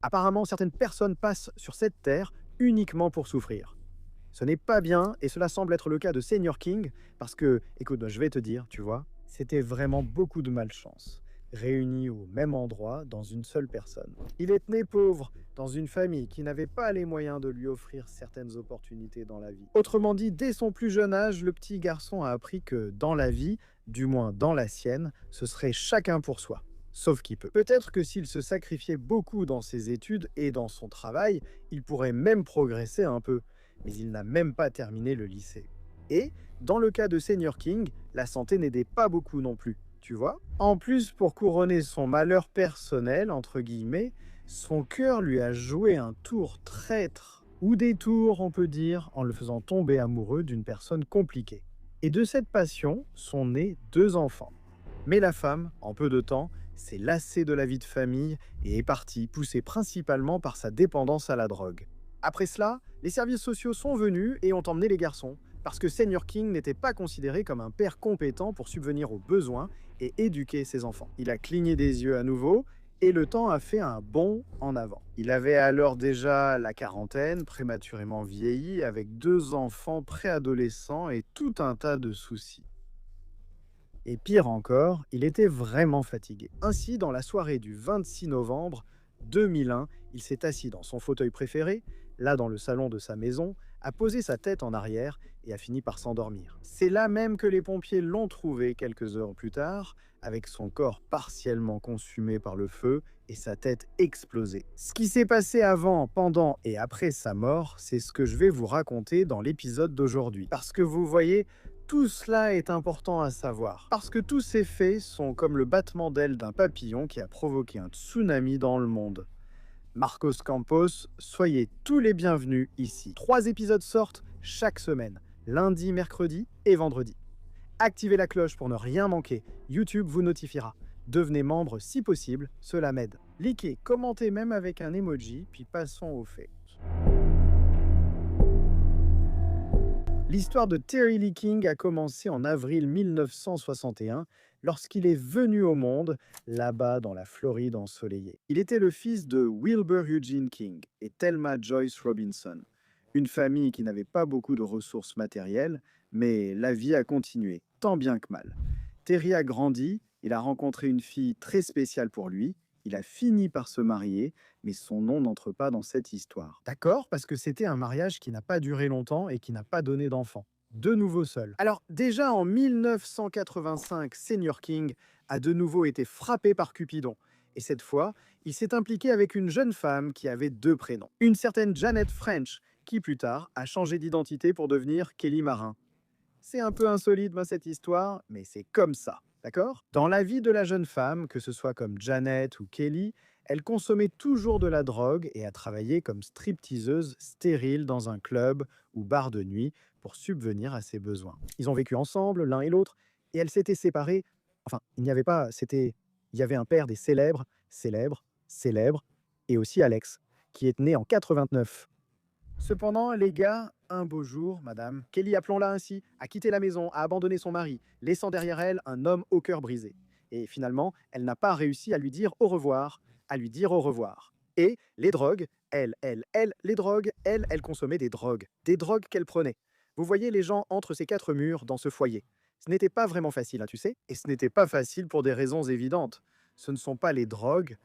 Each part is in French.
Apparemment, certaines personnes passent sur cette terre uniquement pour souffrir. Ce n'est pas bien, et cela semble être le cas de Senior King, parce que, écoute, je vais te dire, tu vois, c'était vraiment beaucoup de malchance, réunis au même endroit dans une seule personne. Il est né pauvre, dans une famille qui n'avait pas les moyens de lui offrir certaines opportunités dans la vie. Autrement dit, dès son plus jeune âge, le petit garçon a appris que dans la vie, du moins dans la sienne, ce serait chacun pour soi. Sauf qui peut. Peut-être que s'il se sacrifiait beaucoup dans ses études et dans son travail, il pourrait même progresser un peu, mais il n'a même pas terminé le lycée. Et, dans le cas de Senior King, la santé n'aidait pas beaucoup non plus, tu vois. En plus, pour couronner son malheur personnel, entre guillemets, son cœur lui a joué un tour traître, ou des tours, on peut dire, en le faisant tomber amoureux d'une personne compliquée. Et de cette passion sont nés 2 enfants. Mais la femme, en peu de temps, s'est lassée de la vie de famille et est partie, poussée principalement par sa dépendance à la drogue. Après cela, les services sociaux sont venus et ont emmené les garçons, parce que Senior King n'était pas considéré comme un père compétent pour subvenir aux besoins et éduquer ses enfants. Il a cligné des yeux à nouveau, et le temps a fait un bond en avant. Il avait alors déjà la quarantaine, prématurément vieilli, avec 2 enfants préadolescents et tout un tas de soucis. Et pire encore, il était vraiment fatigué. Ainsi, dans la soirée du 26 novembre 2001, il s'est assis dans son fauteuil préféré, là dans le salon de sa maison, a posé sa tête en arrière et a fini par s'endormir. C'est là même que les pompiers l'ont trouvé quelques heures plus tard, avec son corps partiellement consumé par le feu et sa tête explosée. Ce qui s'est passé avant, pendant et après sa mort, c'est ce que je vais vous raconter dans l'épisode d'aujourd'hui. Parce que vous voyez, tout cela est important à savoir, parce que tous ces faits sont comme le battement d'ailes d'un papillon qui a provoqué un tsunami dans le monde. Marcos Campos, soyez tous les bienvenus ici. 3 épisodes sortent chaque semaine, lundi, mercredi et vendredi. Activez la cloche pour ne rien manquer, YouTube vous notifiera. Devenez membre si possible, cela m'aide. Likez, commentez même avec un emoji, puis passons aux faits. L'histoire de Terry Lee King a commencé en avril 1961, lorsqu'il est venu au monde, là-bas dans la Floride ensoleillée. Il était le fils de Wilbur Eugene King et Thelma Joyce Robinson, une famille qui n'avait pas beaucoup de ressources matérielles, mais la vie a continué, tant bien que mal. Terry a grandi, il a rencontré une fille très spéciale pour lui, il a fini par se marier, mais son nom n'entre pas dans cette histoire. D'accord, parce que c'était un mariage qui n'a pas duré longtemps et qui n'a pas donné d'enfant. De nouveau seul. Alors déjà en 1985, Senior King a de nouveau été frappé par Cupidon. Et cette fois, il s'est impliqué avec une jeune femme qui avait 2 prénoms. Une certaine Janet French, qui plus tard a changé d'identité pour devenir Kelly Marin. C'est un peu insolite, cette histoire, mais c'est comme ça, d'accord? Dans la vie de la jeune femme, que ce soit comme Janet ou Kelly, elle consommait toujours de la drogue et a travaillé comme stripteaseuse stérile dans un club ou bar de nuit pour subvenir à ses besoins. Ils ont vécu ensemble, l'un et l'autre, et elles s'étaient séparées. Enfin, il n'y avait pas, c'était... Il y avait un père des célèbres, et aussi Alex, qui est né en 89. Cependant, les gars, un beau jour, madame, Kelly, appelons-la ainsi, a quitté la maison, a abandonné son mari, laissant derrière elle un homme au cœur brisé. Et finalement, elle n'a pas réussi à lui dire au revoir, à lui dire au revoir. Et les drogues, les drogues, elle consommait des drogues qu'elle prenait. Vous voyez les gens entre ces 4 murs dans ce foyer. Ce n'était pas vraiment facile, hein, tu sais, et ce n'était pas facile pour des raisons évidentes. Ce ne sont pas les drogues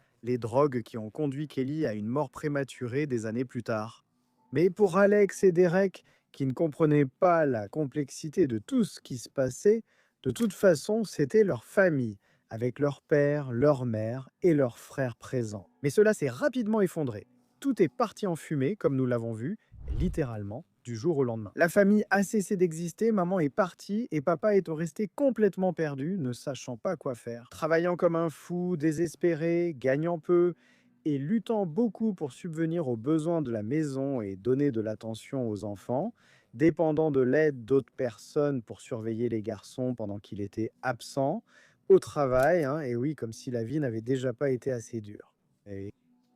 qui ont conduit Kelly à une mort prématurée des années plus tard. Mais pour Alex et Derek, qui ne comprenaient pas la complexité de tout ce qui se passait, de toute façon, c'était leur famille, avec leur père, leur mère et leurs frères présents. Mais cela s'est rapidement effondré. Tout est parti en fumée, comme nous l'avons vu, littéralement, du jour au lendemain. La famille a cessé d'exister, maman est partie et papa est resté complètement perdu, ne sachant pas quoi faire. Travaillant comme un fou, désespéré, gagnant peu, et luttant beaucoup pour subvenir aux besoins de la maison et donner de l'attention aux enfants, dépendant de l'aide d'autres personnes pour surveiller les garçons pendant qu'il était absent, au travail, hein, et oui, comme si la vie n'avait déjà pas été assez dure. Et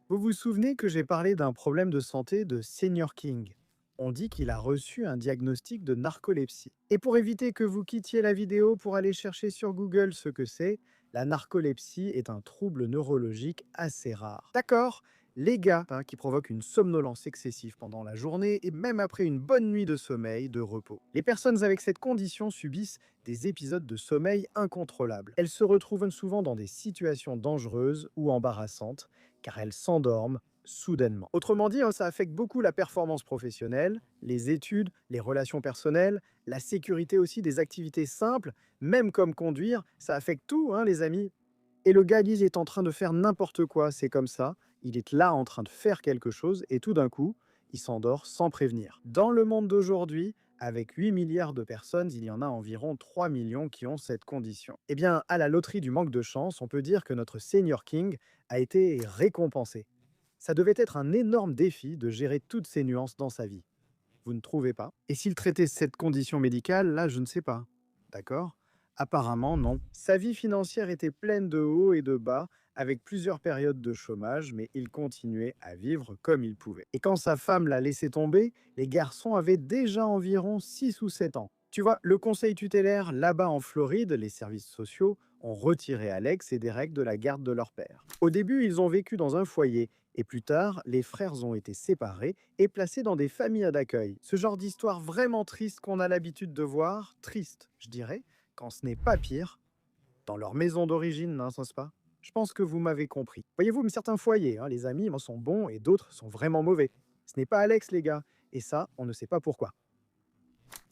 vous vous souvenez que j'ai parlé d'un problème de santé de Senior King? On dit qu'il a reçu un diagnostic de narcolepsie. Et pour éviter que vous quittiez la vidéo pour aller chercher sur Google ce que c'est, la narcolepsie est un trouble neurologique assez rare. D'accord, Les gars qui provoquent une somnolence excessive pendant la journée et même après une bonne nuit de sommeil, de repos. Les personnes avec cette condition subissent des épisodes de sommeil incontrôlables. Elles se retrouvent souvent dans des situations dangereuses ou embarrassantes car elles s'endorment soudainement. Autrement dit, ça affecte beaucoup la performance professionnelle, les études, les relations personnelles, la sécurité aussi des activités simples, même comme conduire, ça affecte tout, les amis. Et le gars, il est en train de faire n'importe quoi, c'est comme ça. Il est là en train de faire quelque chose et tout d'un coup, il s'endort sans prévenir. Dans le monde d'aujourd'hui, avec 8 milliards de personnes, il y en a environ 3 millions qui ont cette condition. Eh bien, à la loterie du manque de chance, on peut dire que notre Senior King a été récompensé. Ça devait être un énorme défi de gérer toutes ces nuances dans sa vie. Vous ne trouvez pas? Et s'il traitait cette condition médicale, là, je ne sais pas. D'accord? Apparemment, non. Sa vie financière était pleine de hauts et de bas, avec plusieurs périodes de chômage, mais il continuait à vivre comme il pouvait. Et quand sa femme l'a laissé tomber, les garçons avaient déjà environ 6 ou 7 ans. Tu vois, le conseil tutélaire, là-bas en Floride, les services sociaux ont retiré Alex et Derek de la garde de leur père. Au début, ils ont vécu dans un foyer, et plus tard, les frères ont été séparés et placés dans des familles d'accueil. Ce genre d'histoire vraiment triste qu'on a l'habitude de voir, triste, je dirais, quand ce n'est pas pire, dans leur maison d'origine, n'est-ce pas? Je pense que vous m'avez compris. Voyez-vous, mais certains foyers, les amis, sont bons et d'autres sont vraiment mauvais. Ce n'est pas Alex, les gars, et ça, on ne sait pas pourquoi.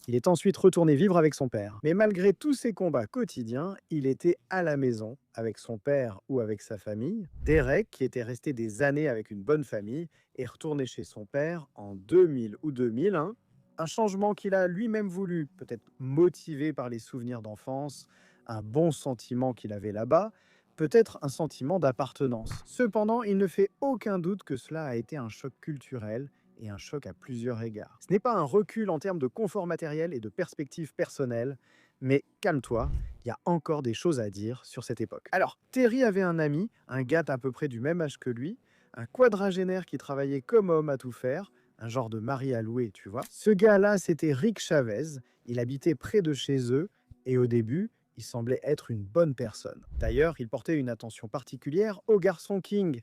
Il est ensuite retourné vivre avec son père. Mais malgré tous ses combats quotidiens, il était à la maison, avec son père ou avec sa famille. Derek, qui était resté des années avec une bonne famille, est retourné chez son père en 2000 ou 2001. Un changement qu'il a lui-même voulu, peut-être motivé par les souvenirs d'enfance, un bon sentiment qu'il avait là-bas, peut-être un sentiment d'appartenance. Cependant, il ne fait aucun doute que cela a été un choc culturel et un choc à plusieurs égards. Ce n'est pas un recul en termes de confort matériel et de perspective personnelle, mais calme-toi, il y a encore des choses à dire sur cette époque. Alors, Terry avait un ami, un gars à peu près du même âge que lui, un quadragénaire qui travaillait comme homme à tout faire, un genre de mari à louer, tu vois. Ce gars-là, c'était Rick Chavez, il habitait près de chez eux, et au début, il semblait être une bonne personne. D'ailleurs, il portait une attention particulière au garçon King,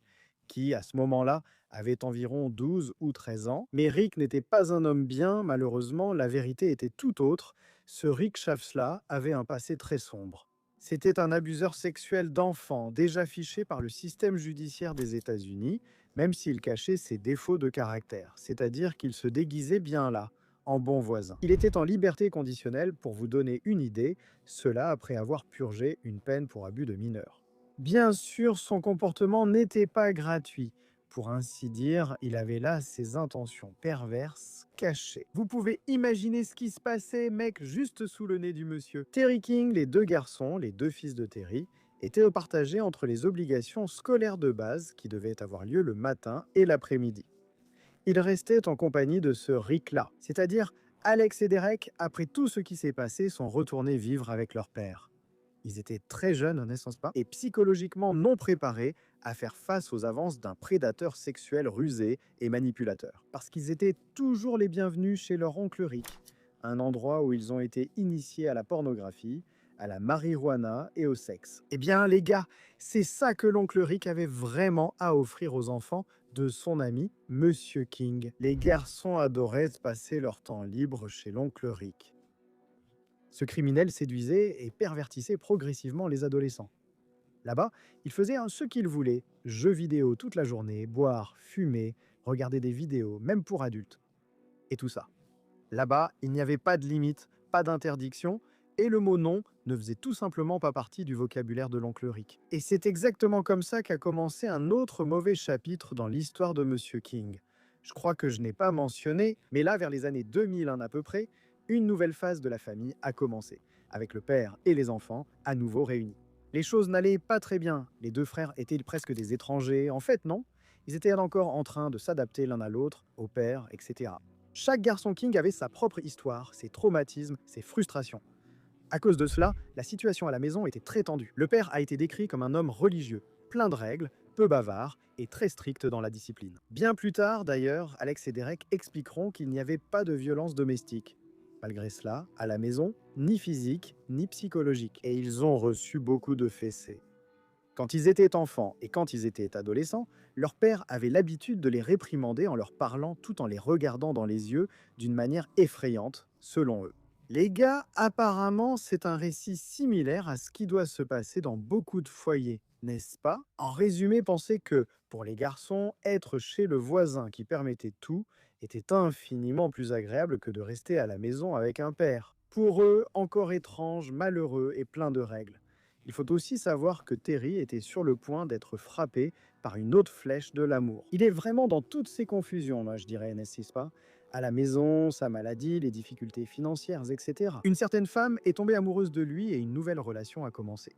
qui, à ce moment-là, avait environ 12 ou 13 ans. Mais Rick n'était pas un homme bien, malheureusement, la vérité était tout autre. Ce Rick Schaffsla avait un passé très sombre. C'était un abuseur sexuel d'enfants, déjà fiché par le système judiciaire des États-Unis, même s'il cachait ses défauts de caractère, c'est-à-dire qu'il se déguisait bien là, en bon voisin. Il était en liberté conditionnelle, pour vous donner une idée, cela après avoir purgé une peine pour abus de mineur. Bien sûr, son comportement n'était pas gratuit. Pour ainsi dire, il avait là ses intentions perverses cachées. Vous pouvez imaginer ce qui se passait, mec, juste sous le nez du monsieur. Terry King, les deux garçons, les deux fils de Terry, étaient partagés entre les obligations scolaires de base qui devaient avoir lieu le matin et l'après-midi. Ils restaient en compagnie de ce Rick-là, c'est-à-dire Alex et Derek, après tout ce qui s'est passé, sont retournés vivre avec leur père. Ils étaient très jeunes, n'est-ce pas, et psychologiquement non préparés à faire face aux avances d'un prédateur sexuel rusé et manipulateur. Parce qu'ils étaient toujours les bienvenus chez leur oncle Rick, un endroit où ils ont été initiés à la pornographie, à la marijuana et au sexe. Eh bien, les gars, c'est ça que l'oncle Rick avait vraiment à offrir aux enfants de son ami Monsieur King. Les garçons adoraient passer leur temps libre chez l'oncle Rick. Ce criminel séduisait et pervertissait progressivement les adolescents. Là-bas, il faisait ce qu'il voulait, jeux vidéo toute la journée, boire, fumer, regarder des vidéos, même pour adultes. Et tout ça. Là-bas, il n'y avait pas de limite, pas d'interdiction, et le mot non ne faisait tout simplement pas partie du vocabulaire de l'oncle Rick. Et c'est exactement comme ça qu'a commencé un autre mauvais chapitre dans l'histoire de Monsieur King. Je crois que je n'ai pas mentionné, mais là, vers les années 2001 à peu près, une nouvelle phase de la famille a commencé, avec le père et les enfants à nouveau réunis. Les choses n'allaient pas très bien, les deux frères étaient presque des étrangers, en fait non, ils étaient encore en train de s'adapter l'un à l'autre, au père, etc. Chaque garçon King avait sa propre histoire, ses traumatismes, ses frustrations. À cause de cela, la situation à la maison était très tendue. Le père a été décrit comme un homme religieux, plein de règles, peu bavard et très strict dans la discipline. Bien plus tard, d'ailleurs, Alex et Derek expliqueront qu'il n'y avait pas de violence domestique. Malgré cela, à la maison, ni physique, ni psychologique. Et ils ont reçu beaucoup de fessées. Quand ils étaient enfants et quand ils étaient adolescents, leur père avait l'habitude de les réprimander en leur parlant tout en les regardant dans les yeux d'une manière effrayante, selon eux. Les gars, apparemment, c'est un récit similaire à ce qui doit se passer dans beaucoup de foyers, n'est-ce pas? En résumé, pensez que, pour les garçons, être chez le voisin qui permettait tout était infiniment plus agréable que de rester à la maison avec un père. Pour eux, encore étrange, malheureux et plein de règles. Il faut aussi savoir que Terry était sur le point d'être frappé par une autre flèche de l'amour. Il est vraiment dans toutes ces confusions, moi je dirais, n'est-ce pas? À la maison, sa maladie, les difficultés financières, etc. Une certaine femme est tombée amoureuse de lui et une nouvelle relation a commencé.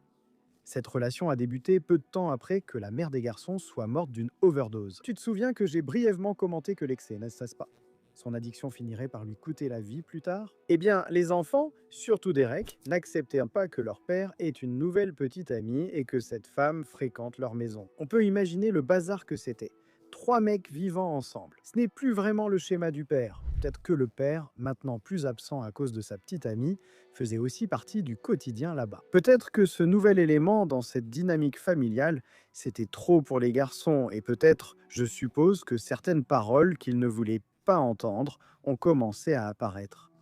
Cette relation a débuté peu de temps après que la mère des garçons soit morte d'une overdose. Tu te souviens que j'ai brièvement commenté que l'excès, n'est-ce pas? Son addiction finirait par lui coûter la vie plus tard? Eh bien, les enfants, surtout Derek, n'acceptaient pas que leur père ait une nouvelle petite amie et que cette femme fréquente leur maison. On peut imaginer le bazar que c'était. 3 mecs vivant ensemble. Ce n'est plus vraiment le schéma du père. Peut-être que le père, maintenant plus absent à cause de sa petite amie, faisait aussi partie du quotidien là-bas. Peut-être que ce nouvel élément dans cette dynamique familiale, c'était trop pour les garçons et peut-être, je suppose, que certaines paroles qu'ils ne voulaient pas entendre ont commencé à apparaître.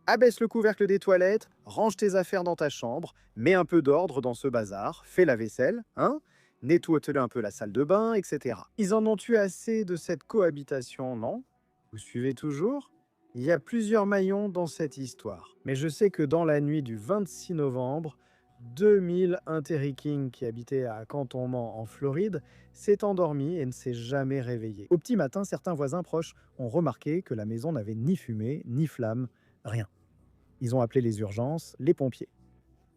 Abaisse le couvercle des toilettes, range tes affaires dans ta chambre, mets un peu d'ordre dans ce bazar, fais la vaisselle, hein? Nettoie-te un peu la salle de bain, etc. Ils en ont eu assez de cette cohabitation, non? Vous suivez toujours? Il y a plusieurs maillons dans cette histoire. Mais je sais que dans la nuit du 26 novembre, 2000 Terry King qui habitait à Cantonment en Floride s'est endormi et ne s'est jamais réveillé. Au petit matin, certains voisins proches ont remarqué que la maison n'avait ni fumée, ni flamme, rien. Ils ont appelé les urgences, les pompiers.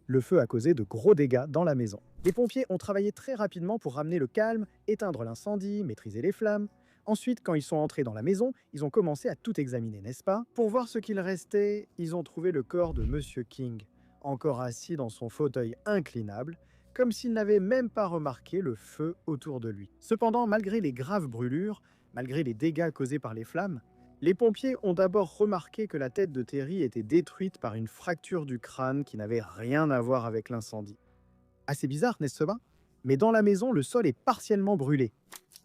Le feu a causé de gros dégâts dans la maison. Les pompiers ont travaillé très rapidement pour ramener le calme, éteindre l'incendie, maîtriser les flammes. Ensuite, quand ils sont entrés dans la maison, ils ont commencé à tout examiner, n'est-ce pas? Pour voir ce qu'il restait, ils ont trouvé le corps de Monsieur King, encore assis dans son fauteuil inclinable, comme s'il n'avait même pas remarqué le feu autour de lui. Cependant, malgré les graves brûlures, malgré les dégâts causés par les flammes, les pompiers ont d'abord remarqué que la tête de Terry était détruite par une fracture du crâne qui n'avait rien à voir avec l'incendie. Assez bizarre, n'est-ce pas? Mais dans la maison, le sol est partiellement brûlé.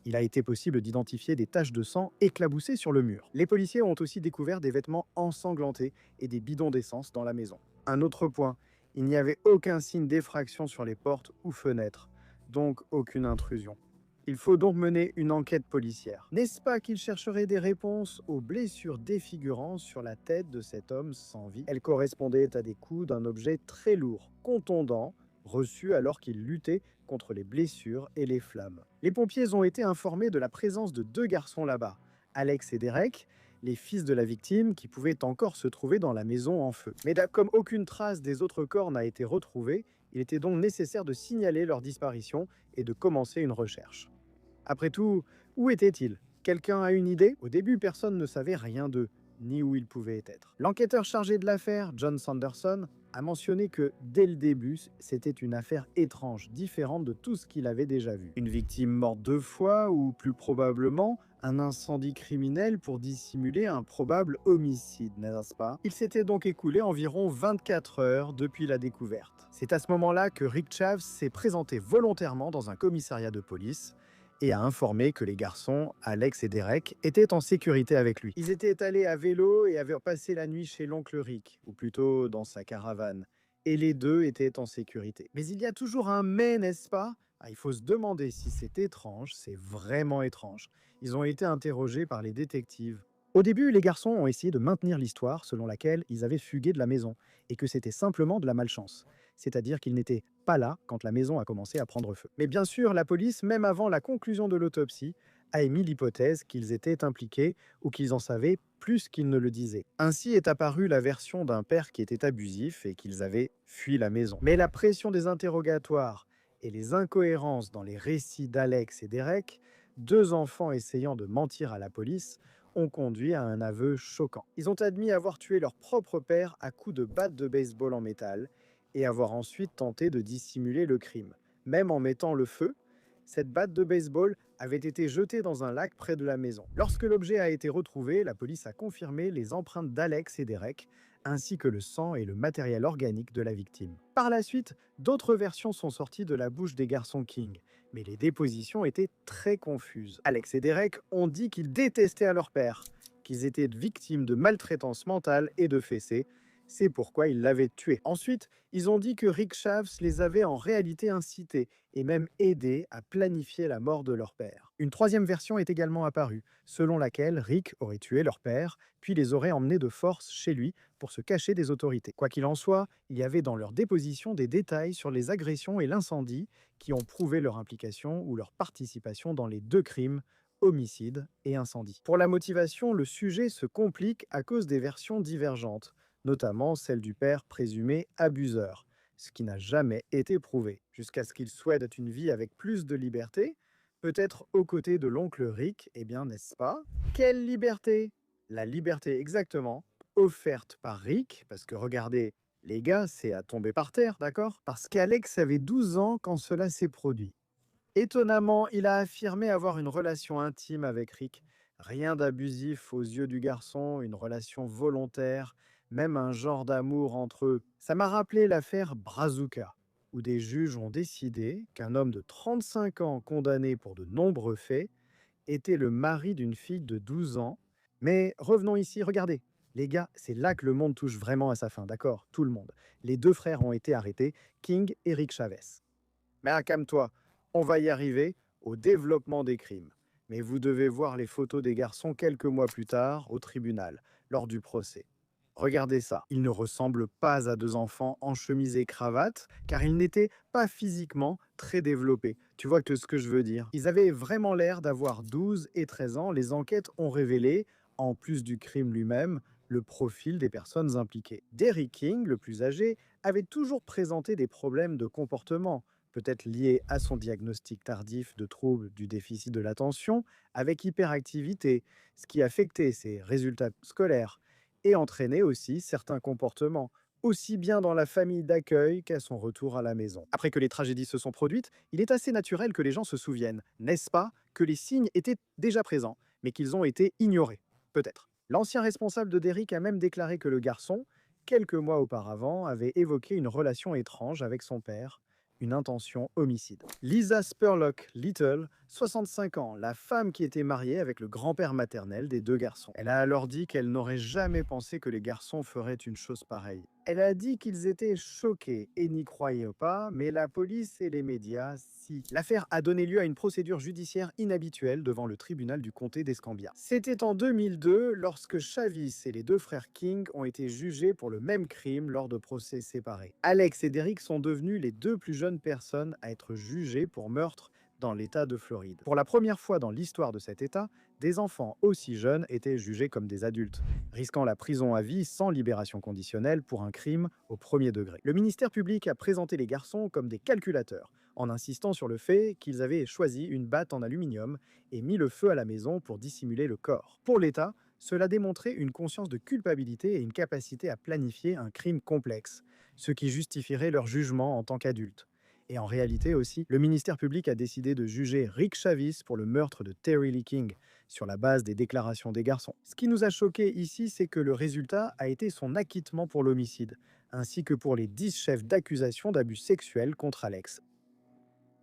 Il a été possible d'identifier des taches de sang éclaboussées sur le mur. Les policiers ont aussi découvert des vêtements ensanglantés et des bidons d'essence dans la maison. Un autre point, il n'y avait aucun signe d'effraction sur les portes ou fenêtres, donc aucune intrusion. Il faut donc mener une enquête policière. N'est-ce pas qu'ils chercheraient des réponses aux blessures défigurantes sur la tête de cet homme sans vie? Elles correspondaient à des coups d'un objet très lourd, contondant, reçu alors qu'il luttait contre les blessures et les flammes. Les pompiers ont été informés de la présence de 2 garçons là-bas, Alex et Derek, les fils de la victime qui pouvaient encore se trouver dans la maison en feu. Mais comme aucune trace des autres corps n'a été retrouvée, il était donc nécessaire de signaler leur disparition et de commencer une recherche. Après tout, où étaient-ils? Quelqu'un a une idée? Au début, personne ne savait rien d'eux, ni où ils pouvaient être. L'enquêteur chargé de l'affaire, John Sanderson, a mentionné que, dès le début, c'était une affaire étrange, différente de tout ce qu'il avait déjà vu. Une victime morte 2 fois, ou plus probablement, un incendie criminel pour dissimuler un probable homicide, n'est-ce pas? Il s'était donc écoulé environ 24 heures depuis la découverte. C'est à ce moment-là que Rick Chaves s'est présenté volontairement dans un commissariat de police et a informé que les garçons, Alex et Derek, étaient en sécurité avec lui. Ils étaient allés à vélo et avaient passé la nuit chez l'oncle Rick, ou plutôt dans sa caravane, et les deux étaient en sécurité. Mais il y a toujours un mais, n'est-ce pas? Il faut se demander si c'est étrange, c'est vraiment étrange. Ils ont été interrogés par les détectives. Au début, les garçons ont essayé de maintenir l'histoire selon laquelle ils avaient fugué de la maison, et que c'était simplement de la malchance. C'est-à-dire qu'ils n'étaient pas là quand la maison a commencé à prendre feu. Mais bien sûr, la police, même avant la conclusion de l'autopsie, a émis l'hypothèse qu'ils étaient impliqués ou qu'ils en savaient plus qu'ils ne le disaient. Ainsi est apparue la version d'un père qui était abusif et qu'ils avaient fui la maison. Mais la pression des interrogatoires et les incohérences dans les récits d'Alex et Derek, 2 enfants essayant de mentir à la police, ont conduit à un aveu choquant. Ils ont admis avoir tué leur propre père à coups de batte de baseball en métal et avoir ensuite tenté de dissimuler le crime. Même en mettant le feu, cette batte de baseball avait été jetée dans un lac près de la maison. Lorsque l'objet a été retrouvé, la police a confirmé les empreintes d'Alex et Derek, ainsi que le sang et le matériel organique de la victime. Par la suite, d'autres versions sont sorties de la bouche des garçons King, mais les dépositions étaient très confuses. Alex et Derek ont dit qu'ils détestaient leur père, qu'ils étaient victimes de maltraitance mentale et de fessées. C'est pourquoi ils l'avaient tué. Ensuite, ils ont dit que Rick Chaves les avait en réalité incités et même aidés à planifier la mort de leur père. Une troisième version est également apparue, selon laquelle Rick aurait tué leur père, puis les aurait emmenés de force chez lui pour se cacher des autorités. Quoi qu'il en soit, il y avait dans leur déposition des détails sur les agressions et l'incendie qui ont prouvé leur implication ou leur participation dans les deux crimes, homicide et incendie. Pour la motivation, le sujet se complique à cause des versions divergentes, notamment celle du père présumé abuseur, ce qui n'a jamais été prouvé, jusqu'à ce qu'il souhaite une vie avec plus de liberté, peut-être aux côtés de l'oncle Rick, eh bien n'est-ce pas? Quelle liberté? La liberté exactement, offerte par Rick, parce que regardez, les gars, c'est à tomber par terre, d'accord? Parce qu'Alex avait 12 ans quand cela s'est produit. Étonnamment, il a affirmé avoir une relation intime avec Rick. Rien d'abusif aux yeux du garçon, une relation volontaire, même un genre d'amour entre eux. Ça m'a rappelé l'affaire Brazuca, où des juges ont décidé qu'un homme de 35 ans condamné pour de nombreux faits était le mari d'une fille de 12 ans. Mais revenons ici, regardez. Les gars, c'est là que le monde touche vraiment à sa fin, d'accord? Tout le monde. Les deux frères ont été arrêtés, King et Rick Chavez. Mais calme-toi, on va y arriver au développement des crimes. Mais vous devez voir les photos des garçons quelques mois plus tard au tribunal, lors du procès. Regardez ça, ils ne ressemblent pas à deux enfants en chemise et cravate, car ils n'étaient pas physiquement très développés. Tu vois ce que je veux dire? Ils avaient vraiment l'air d'avoir 12 et 13 ans. Les enquêtes ont révélé, en plus du crime lui-même, le profil des personnes impliquées. Derek King, le plus âgé, avait toujours présenté des problèmes de comportement, peut-être liés à son diagnostic tardif de troubles du déficit de l'attention, avec hyperactivité, ce qui affectait ses résultats scolaires et entraînait aussi certains comportements, aussi bien dans la famille d'accueil qu'à son retour à la maison. Après que les tragédies se sont produites, il est assez naturel que les gens se souviennent, n'est-ce pas, que les signes étaient déjà présents, mais qu'ils ont été ignorés, peut-être. L'ancien responsable de Derrick a même déclaré que le garçon, quelques mois auparavant, avait évoqué une relation étrange avec son père, une intention homicide. Lisa Spurlock Little, 65 ans, la femme qui était mariée avec le grand-père maternel des deux garçons. Elle a alors dit qu'elle n'aurait jamais pensé que les garçons feraient une chose pareille. Elle a dit qu'ils étaient choqués et n'y croyaient pas, mais la police et les médias, si. L'affaire a donné lieu à une procédure judiciaire inhabituelle devant le tribunal du comté d'Escambia. C'était en 2002, lorsque Chavis et les deux frères King ont été jugés pour le même crime lors de procès séparés. Alex et Derrick sont devenus les deux plus jeunes personnes à être jugées pour meurtre dans l'État de Floride. Pour la première fois dans l'histoire de cet État, des enfants aussi jeunes étaient jugés comme des adultes, risquant la prison à vie sans libération conditionnelle pour un crime au premier degré. Le ministère public a présenté les garçons comme des calculateurs, en insistant sur le fait qu'ils avaient choisi une batte en aluminium et mis le feu à la maison pour dissimuler le corps. Pour l'État, cela démontrait une conscience de culpabilité et une capacité à planifier un crime complexe, ce qui justifierait leur jugement en tant qu'adultes. Et en réalité aussi, le ministère public a décidé de juger Rick Chavis pour le meurtre de Terry Lee King, sur la base des déclarations des garçons. Ce qui nous a choqué ici, c'est que le résultat a été son acquittement pour l'homicide, ainsi que pour les 10 chefs d'accusation d'abus sexuels contre Alex.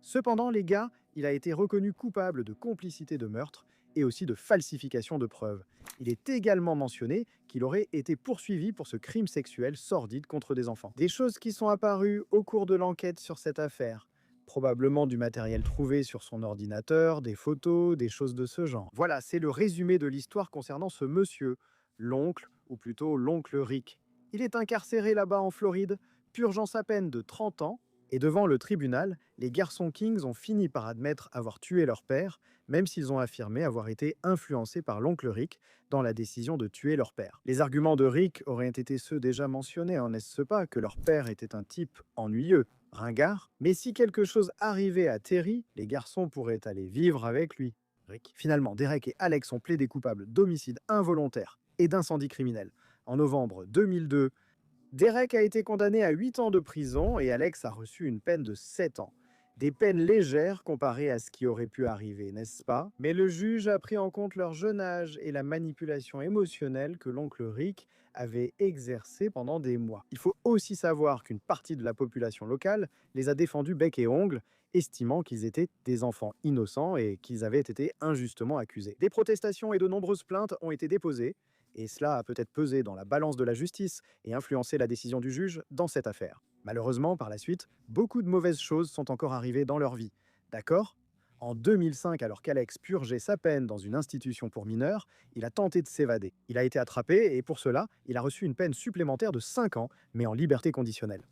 Cependant, les gars, il a été reconnu coupable de complicité de meurtre et aussi de falsification de preuves. Il est également mentionné qu'il aurait été poursuivi pour ce crime sexuel sordide contre des enfants. Des choses qui sont apparues au cours de l'enquête sur cette affaire. Probablement du matériel trouvé sur son ordinateur, des photos, des choses de ce genre. Voilà, c'est le résumé de l'histoire concernant ce monsieur, l'oncle, ou plutôt l'oncle Rick. Il est incarcéré là-bas en Floride, purgeant sa peine de 30 ans, et devant le tribunal, les garçons Kings ont fini par admettre avoir tué leur père, même s'ils ont affirmé avoir été influencés par l'oncle Rick dans la décision de tuer leur père. Les arguments de Rick auraient été ceux déjà mentionnés, n'est-ce pas, que leur père était un type ennuyeux, ringard, mais si quelque chose arrivait à Terry, les garçons pourraient aller vivre avec lui. Rick. Finalement, Derek et Alex ont plaidé coupables d'homicide involontaire et d'incendie criminel. En novembre 2002, Derek a été condamné à 8 ans de prison et Alex a reçu une peine de 7 ans. Des peines légères comparées à ce qui aurait pu arriver, n'est-ce pas? Mais le juge a pris en compte leur jeune âge et la manipulation émotionnelle que l'oncle Rick avait exercée pendant des mois. Il faut aussi savoir qu'une partie de la population locale les a défendus bec et ongles, estimant qu'ils étaient des enfants innocents et qu'ils avaient été injustement accusés. Des protestations et de nombreuses plaintes ont été déposées, et cela a peut-être pesé dans la balance de la justice et influencé la décision du juge dans cette affaire. Malheureusement, par la suite, beaucoup de mauvaises choses sont encore arrivées dans leur vie. D'accord? En 2005, alors qu'Alex purgeait sa peine dans une institution pour mineurs, il a tenté de s'évader. Il a été attrapé et pour cela, il a reçu une peine supplémentaire de 5 ans, mais en liberté conditionnelle.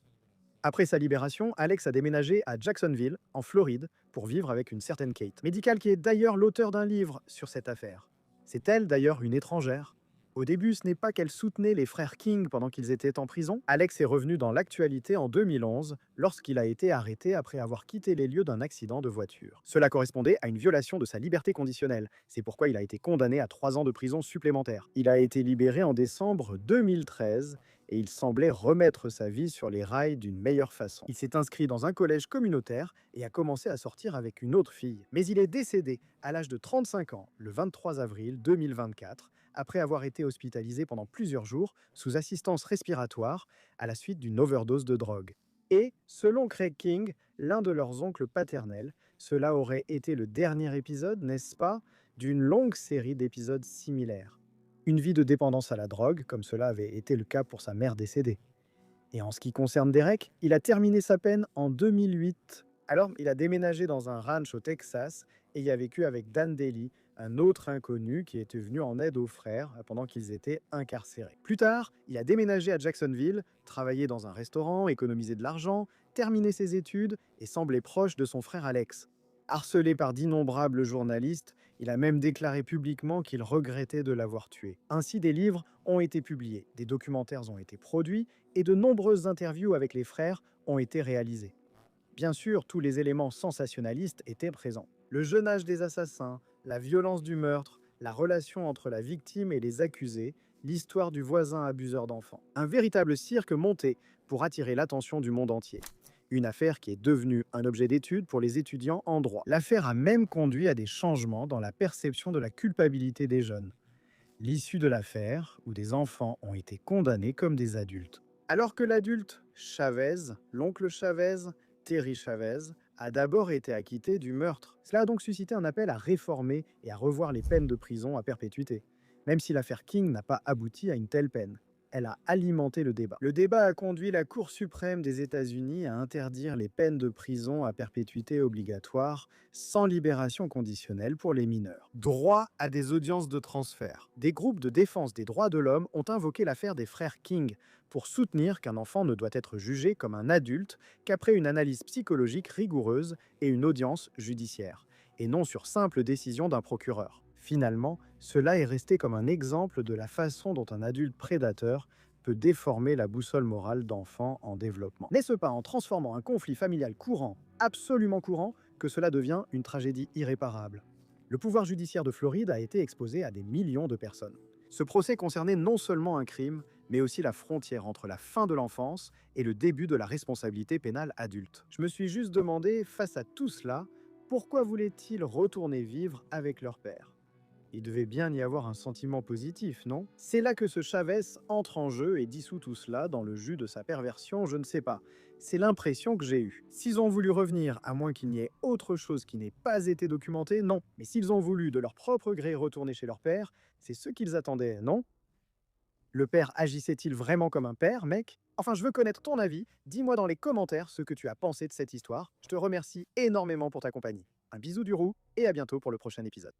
Après sa libération, Alex a déménagé à Jacksonville, en Floride, pour vivre avec une certaine Kate, médicale qui est d'ailleurs l'auteur d'un livre sur cette affaire. C'est elle d'ailleurs une étrangère. Au début, ce n'est pas qu'elle soutenait les frères King pendant qu'ils étaient en prison. Alex est revenu dans l'actualité en 2011 lorsqu'il a été arrêté après avoir quitté les lieux d'un accident de voiture. Cela correspondait à une violation de sa liberté conditionnelle. C'est pourquoi il a été condamné à 3 ans de prison supplémentaires. Il a été libéré en décembre 2013 et il semblait remettre sa vie sur les rails d'une meilleure façon. Il s'est inscrit dans un collège communautaire et a commencé à sortir avec une autre fille. Mais il est décédé à l'âge de 35 ans, le 23 avril 2024, après avoir été hospitalisé pendant plusieurs jours sous assistance respiratoire à la suite d'une overdose de drogue. Et, selon Craig King, l'un de leurs oncles paternels, cela aurait été le dernier épisode, n'est-ce pas, d'une longue série d'épisodes similaires. Une vie de dépendance à la drogue, comme cela avait été le cas pour sa mère décédée. Et en ce qui concerne Derek, il a terminé sa peine en 2008. Alors, il a déménagé dans un ranch au Texas et y a vécu avec Dan Daly, un autre inconnu qui était venu en aide aux frères pendant qu'ils étaient incarcérés. Plus tard, il a déménagé à Jacksonville, travaillé dans un restaurant, économisé de l'argent, terminé ses études et semblait proche de son frère Alex. Harcelé par d'innombrables journalistes, il a même déclaré publiquement qu'il regrettait de l'avoir tué. Ainsi, des livres ont été publiés, des documentaires ont été produits et de nombreuses interviews avec les frères ont été réalisées. Bien sûr, tous les éléments sensationnalistes étaient présents. Le jeune âge des assassins, la violence du meurtre, la relation entre la victime et les accusés, l'histoire du voisin abuseur d'enfants. Un véritable cirque monté pour attirer l'attention du monde entier. Une affaire qui est devenue un objet d'étude pour les étudiants en droit. L'affaire a même conduit à des changements dans la perception de la culpabilité des jeunes. L'issue de l'affaire, où des enfants ont été condamnés comme des adultes. Alors que l'adulte Chavez, l'oncle Chavez, Terry Chavez, a d'abord été acquitté du meurtre. Cela a donc suscité un appel à réformer et à revoir les peines de prison à perpétuité, même si l'affaire King n'a pas abouti à une telle peine. Elle a alimenté le débat. Le débat a conduit la Cour suprême des États-Unis à interdire les peines de prison à perpétuité obligatoire sans libération conditionnelle pour les mineurs. Droit à des audiences de transfert. Des groupes de défense des droits de l'homme ont invoqué l'affaire des frères King pour soutenir qu'un enfant ne doit être jugé comme un adulte qu'après une analyse psychologique rigoureuse et une audience judiciaire, et non sur simple décision d'un procureur. Finalement, cela est resté comme un exemple de la façon dont un adulte prédateur peut déformer la boussole morale d'enfants en développement. N'est-ce pas en transformant un conflit familial courant, absolument courant, que cela devient une tragédie irréparable? Le pouvoir judiciaire de Floride a été exposé à des millions de personnes. Ce procès concernait non seulement un crime, mais aussi la frontière entre la fin de l'enfance et le début de la responsabilité pénale adulte. Je me suis juste demandé, face à tout cela, pourquoi voulaient-ils retourner vivre avec leur père? Il devait bien y avoir un sentiment positif, non? C'est là que ce Chavez entre en jeu et dissout tout cela dans le jus de sa perversion, je ne sais pas. C'est l'impression que j'ai eue. S'ils ont voulu revenir, à moins qu'il n'y ait autre chose qui n'ait pas été documenté, non. Mais s'ils ont voulu de leur propre gré retourner chez leur père, c'est ce qu'ils attendaient, non? Le père agissait-il vraiment comme un père, mec? Enfin, je veux connaître ton avis. Dis-moi dans les commentaires ce que tu as pensé de cette histoire. Je te remercie énormément pour ta compagnie. Un bisou du roux et à bientôt pour le prochain épisode.